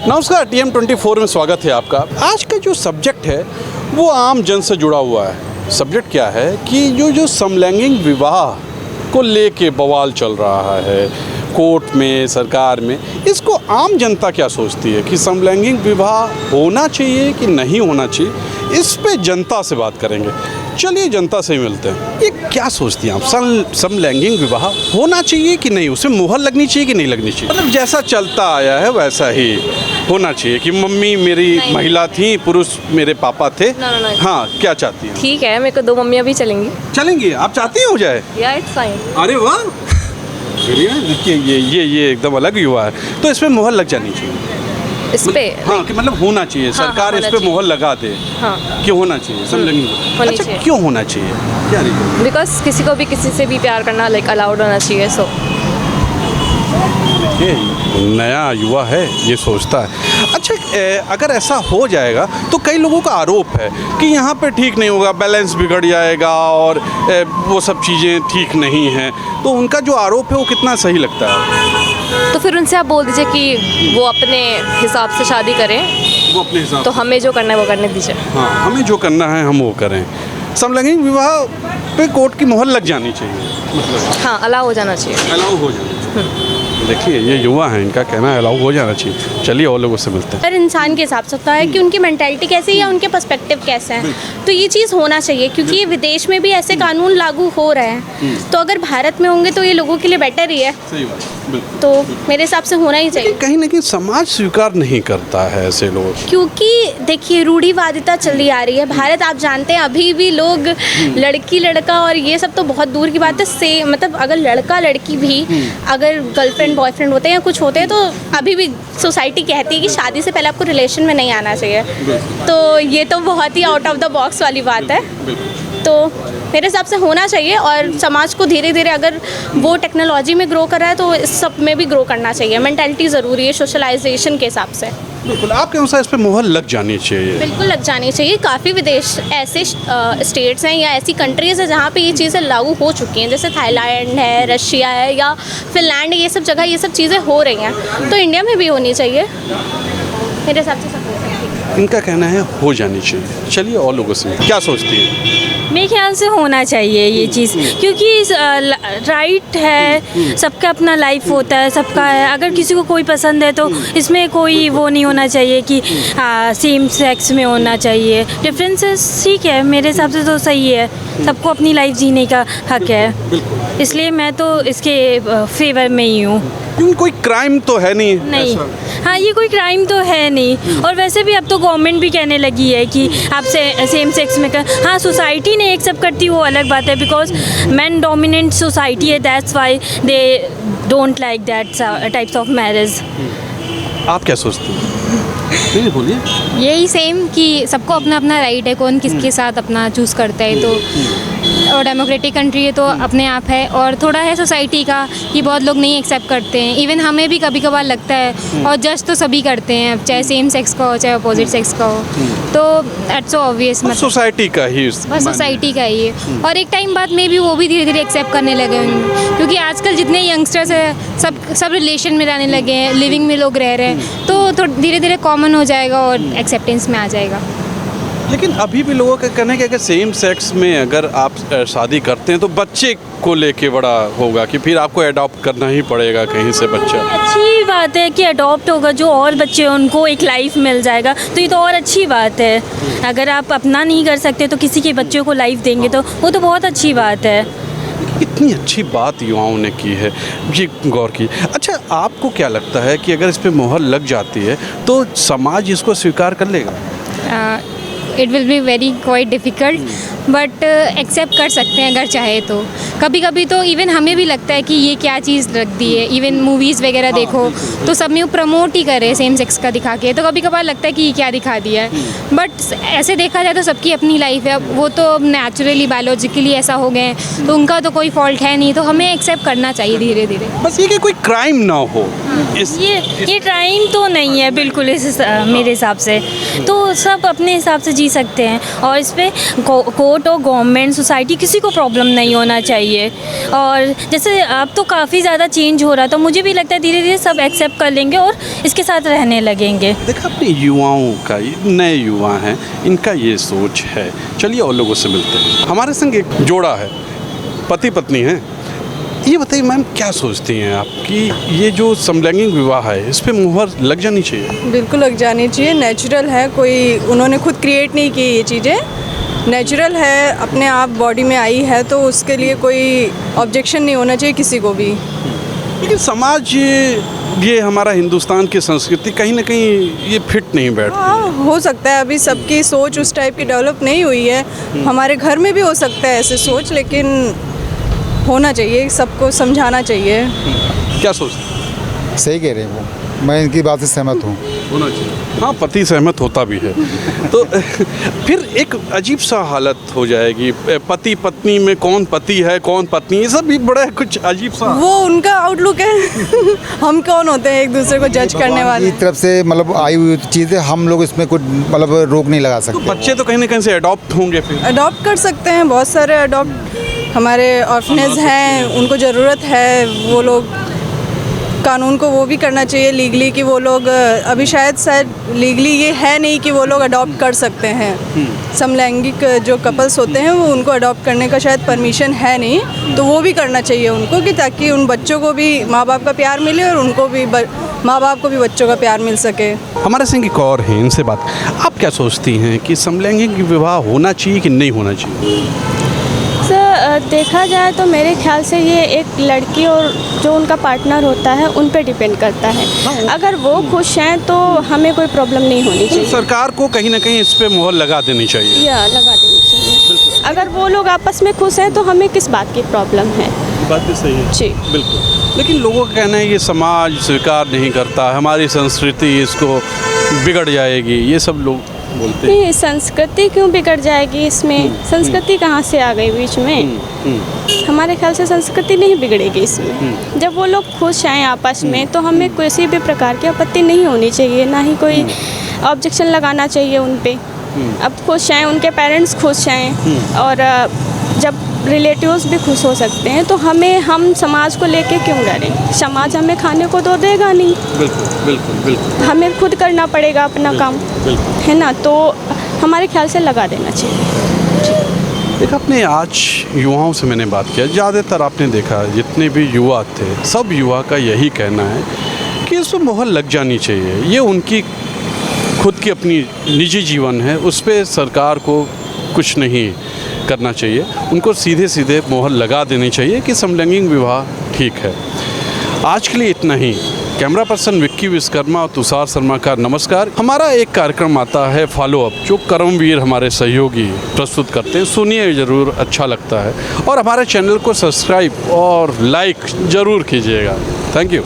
नमस्कार, TM24 में स्वागत है आपका। आज का जो सब्जेक्ट है वो आम जन से जुड़ा हुआ है। सब्जेक्ट क्या है कि जो समलैंगिक विवाह को लेके बवाल चल रहा है कोर्ट में, सरकार में, इसको आम जनता क्या सोचती है कि समलैंगिक विवाह होना चाहिए कि नहीं होना चाहिए, इस पे जनता से बात करेंगे। चलिए जनता से ही मिलते हैं। ये क्या सोचती हैं आप, समलैंगिक विवाह होना चाहिए कि नहीं, उसमें मुहर लगनी चाहिए कि नहीं लगनी चाहिए? मतलब जैसा चलता आया है वैसा ही होना चाहिए कि मम्मी मेरी महिला थी, पुरुष मेरे पापा थे। हाँ, क्या चाहती हैं? ठीक है, मेरे को 2 मम्मियाँ भी चलेंगी। चलेंगी? आप चाहती हैं हो जाए? या इट्स फाइन। अरे वाह, देखिए ये एकदम अलग युवा है, तो इसमें मुहर लग जानी चाहिए इस पे। हाँ, कि मतलब होना चाहिए, सरकार इस पे मुहर लगा दे। हाँ, क्यों होना चाहिए समलैंगिक? होनी अच्छा, चाहिए। क्यों होना चाहिए, क्या रीजन? बिकॉज किसी को भी किसी से भी प्यार करना अलाउड होना चाहिए। सो ये नया युवा है, ये सोचता है। अच्छा, अगर ऐसा हो जाएगा तो कई लोगों का आरोप है कि यहाँ पे ठीक नहीं होगा, बैलेंस बिगड़ जाएगा और वो सब चीज़ें ठीक नहीं हैं, तो उनका जो आरोप है वो कितना सही लगता है? तो फिर उनसे आप बोल दीजिए कि वो अपने हिसाब से शादी करें, वो अपने हिसाब तो हमें जो करना है वो करने दीजिए। हाँ, हमें जो करना है हम वो करें। समलैंगिक विवाह पे कोर्ट की मुहर लग जानी चाहिए, मतलब हाँ, अलाउ हो जाना चाहिए। अलाउ हो जाना चाहिए। देखिए ये युवा है, इनका कहना है अलाउ हो जाना चाहिए। चलिए और लोगों से मिलते हैं। हर इंसान के हिसाब से होता है कि उनकी मेंटालिटी कैसी है या उनके पर्सपेक्टिव कैसे हैं, तो ये चीज़ होना चाहिए क्योंकि विदेश में भी ऐसे कानून लागू हो रहे हैं, तो अगर भारत में होंगे तो ये लोगों के लिए बेटर ही है। सही बात, बिल्कुल। तो मेरे हिसाब से होना ही चाहिए, कहीं ना कहीं समाज स्वीकार नहीं करता है ऐसे लोग, क्योंकि देखिए रूढ़िवादिता चली आ रही है। भारत आप जानते हैं अभी भी लोग लड़की लड़का और ये सब तो बहुत दूर की बात है, से मतलब अगर लड़का लड़की भी अगर गर्लफ्रेंड बॉयफ्रेंड होते हैं या कुछ होते हैं तो अभी भी सोसाइटी कहती है कि शादी से पहले आपको रिलेशन में नहीं आना चाहिए। तो ये तो बहुत ही आउट ऑफ द बॉक्स वाली बात है। तो मेरे हिसाब से होना चाहिए और समाज को धीरे धीरे अगर वो टेक्नोलॉजी में ग्रो कर रहा है तो इस सब में भी ग्रो करना चाहिए। मेंटालिटी ज़रूरी है सोशलाइजेशन के हिसाब से। बिल्कुल। आपके अनुसार इस पे मुहर लग जानी चाहिए? बिल्कुल लग जानी चाहिए। काफ़ी विदेश ऐसे स्टेट्स हैं या ऐसी कंट्रीज़ हैं जहाँ पे ये चीज़ें लागू हो चुकी हैं, जैसे थाईलैंड है, रशिया है या फिनलैंड, ये सब जगह ये सब चीज़ें हो रही हैं, तो इंडिया में भी होनी चाहिए मेरे हिसाब से। सब इनका कहना है हो जानी चाहिए। चलिए और लोगों से क्या सोचती है? मेरे ख्याल से होना चाहिए ये चीज़, क्योंकि राइट है, सबका अपना लाइफ होता है, सबका है। अगर किसी को कोई पसंद है तो इसमें कोई वो नहीं होना चाहिए कि सेम सेक्स में होना चाहिए। डिफरेंसेस ठीक है, मेरे हिसाब से तो सही है, सबको अपनी लाइफ जीने का हक है, इसलिए मैं तो इसके फेवर में ही हूँ। क्योंकि कोई क्राइम तो है नहीं। नहीं, हाँ, ये कोई क्राइम तो है नहीं। और वैसे भी अब तो गवर्नमेंट भी कहने लगी है कि आप सेम सेक्स में कर, हाँ, सोसाइटी नहीं एक्सेप्ट करती वो अलग बात है, बिकॉज मैन डोमिनेंट सोसाइटी है, that's why they don't like that types of marriage. आप क्या सोचती हैं? नहीं, बोलिए। यही सेम कि सबको अपना अपना राइट है, कौन किसके साथ अपना चूज़ करता है, तो और डेमोक्रेटिक कंट्री है तो अपने आप है। और थोड़ा है सोसाइटी का कि बहुत लोग नहीं एक्सेप्ट करते हैं, इवन हमें भी कभी कभार लगता है, और जज तो सभी करते हैं, चाहे सेम सेक्स का हो चाहे अपोजिट सेक्स का हो, तो दैट्स सो ऑब्वियस। मतलब सोसाइटी का ही, बस सोसाइटी का ही है। और एक टाइम बाद में भी वो भी धीरे धीरे एक्सेप्ट करने लगे होंगे, क्योंकि आजकल जितने यंगस्टर्स हैं सब रिलेशन में रहने लगे हैं, लिविंग में लोग रह रहे हैं, तो धीरे धीरे कॉमन हो जाएगा और एक्सेप्टेंस में आ जाएगा। लेकिन अभी भी लोगों का कहना है कि अगर सेम सेक्स में अगर आप शादी करते हैं तो बच्चे को लेके बड़ा होगा कि फिर आपको अडॉप्ट करना ही पड़ेगा कहीं से बच्चा। अच्छी बात है कि अडॉप्ट होगा, जो और बच्चे हैं उनको एक लाइफ मिल जाएगा, तो ये तो और अच्छी बात है। अगर आप अपना नहीं कर सकते तो किसी के बच्चों को लाइफ देंगे तो वो तो बहुत अच्छी बात है। इतनी अच्छी बात युवाओं ने की है, ये गौर की। अच्छा, आपको क्या लगता है कि अगर इस पे मुहर लग जाती है तो समाज इसको स्वीकार कर लेगा? It will be very quite difficult, but accept कर सकते हैं अगर चाहे तो। कभी कभी तो इवन हमें भी लगता है कि ये क्या चीज़ रख दी है, इवन मूवीज़ वगैरह देखो तो सब में वो प्रमोट ही करे सेम सेक्स का दिखा के, तो कभी कभार लगता है कि ये क्या दिखा दिया है। बट ऐसे देखा जाए तो सबकी अपनी लाइफ है, वो तो नेचुरली बायोलॉजिकली ऐसा हो गए हैं, तो उनका तो कोई फॉल्ट है नहीं, तो हमें एक्सेप्ट करना चाहिए धीरे धीरे। बस ये कि कोई क्राइम ना हो। ये क्राइम तो नहीं है बिल्कुल, मेरे हिसाब से तो सब अपने हिसाब से जी सकते हैं, और इस पर कोर्ट कोर्ट और गवर्नमेंट सोसाइटी किसी को प्रॉब्लम नहीं होना चाहिए। और जैसे अब तो काफ़ी ज़्यादा चेंज हो रहा, तो मुझे भी लगता है धीरे धीरे सब एक्सेप्ट कर लेंगे और इसके साथ रहने लगेंगे। देखा अपने युवाओं का, नए युवा हैं, इनका ये सोच है। चलिए और लोगों से मिलते हैं। हमारे संग एक जोड़ा है, पति पत्नी है। ये बताइए मैम, क्या सोचती हैं आप कि ये जो समलैंगिक विवाह है इस पे मुहर लग जानी चाहिए? बिल्कुल लग जानी चाहिए। नेचुरल है, कोई उन्होंने खुद क्रिएट नहीं की ये चीज़ें, नेचुरल है, अपने आप बॉडी में आई है, तो उसके लिए कोई ऑब्जेक्शन नहीं होना चाहिए किसी को भी। लेकिन समाज ये हमारा हिंदुस्तान की संस्कृति कहीं ना कहीं ये फिट नहीं बैठती। हाँ, हो सकता है अभी सबकी सोच उस टाइप की डेवलप नहीं हुई है। हमारे घर में भी हो सकता है ऐसे सोच, लेकिन होना चाहिए, सबको समझाना चाहिए। क्या सोचते? सही कह रहे हैं वो, मैं इनकी बात से सहमत हूँ। होना चाहिए। हाँ, पति सहमत होता भी है। तो फिर एक अजीब सा हालत हो जाएगी, पति पत्नी में कौन पति है कौन पत्नी, ये सब भी बड़ा कुछ अजीब सा। वो उनका आउटलुक है। हम कौन होते हैं एक दूसरे को जज करने वाले? की तरफ से मतलब आई हुई चीज़ें, हम लोग इसमें कुछ मतलब रोक नहीं लगा सकते। बच्चे तो कहीं ना कहीं से अडॉप्ट होंगे, फिर अडॉप्ट कर सकते हैं, बहुत सारे अडॉप्ट हमारे ऑर्फनेज हैं, उनको ज़रूरत है। वो लोग कानून को वो भी करना चाहिए लीगली कि वो लोग, अभी शायद लीगली ये है नहीं कि वो लोग अडॉप्ट कर सकते हैं। समलैंगिक जो कपल्स होते हैं वो उनको अडॉप्ट करने का शायद परमिशन है नहीं, तो वो भी करना चाहिए उनको, कि ताकि उन बच्चों को भी माँ बाप का प्यार मिले और उनको भी माँ बाप को भी बच्चों का प्यार मिल सके। हमारे संग एक और हैं, इनसे बात। आप क्या सोचती हैं कि समलैंगिक विवाह होना चाहिए कि नहीं होना चाहिए? सर देखा जाए तो मेरे ख्याल से ये एक लड़की और जो उनका पार्टनर होता है उन पे डिपेंड करता है। अगर वो खुश हैं तो हमें कोई प्रॉब्लम नहीं होनी चाहिए। सरकार को कहीं ना कहीं इस पे मुहर लगा देनी चाहिए। या लगा देनी चाहिए। अगर वो लोग आपस में खुश हैं तो हमें किस बात की प्रॉब्लम है? बात भी सही है जी बिल्कुल। लेकिन लोगों का कहना है ये समाज स्वीकार नहीं करता, हमारी संस्कृति इसको बिगड़ जाएगी, ये सब लोग बोलते हैं। नहीं, संस्कृति क्यों बिगड़ जाएगी इसमें? संस्कृति कहाँ से आ गई बीच में? हमारे ख्याल से संस्कृति नहीं बिगड़ेगी इसमें। जब वो लोग खुश हैं आपस में तो हमें किसी भी प्रकार की आपत्ति नहीं होनी चाहिए, ना ही कोई ऑब्जेक्शन लगाना चाहिए उन पे। अब खुश हैं, उनके पेरेंट्स खुश हैं, और जब रिलेटिव्स भी खुश हो सकते हैं तो हम समाज को लेके क्यों डरें? समाज हमें खाने को तो देगा नहीं। बिल्कुल बिल्कुल बिल्कुल। हमें खुद करना पड़ेगा अपना काम, है ना? तो हमारे ख्याल से लगा देना चाहिए। एक अपने आज युवाओं से मैंने बात किया, ज़्यादातर आपने देखा जितने भी युवा थे, सब युवा का यही कहना है कि इस पर मुहर लग जानी चाहिए। ये उनकी खुद की अपनी निजी जीवन है, उस पर सरकार को कुछ नहीं करना चाहिए। उनको सीधे सीधे मुहर लगा देनी चाहिए कि समलैंगिक विवाह ठीक है। आज के लिए इतना ही। कैमरा पर्सन विक्की विश्वकर्मा और तुषार शर्मा का नमस्कार। हमारा एक कार्यक्रम आता है फॉलो अप, जो कर्मवीर हमारे सहयोगी प्रस्तुत करते हैं। सुनिए ज़रूर, अच्छा लगता है। और हमारे चैनल को सब्सक्राइब और लाइक ज़रूर कीजिएगा। Thank you.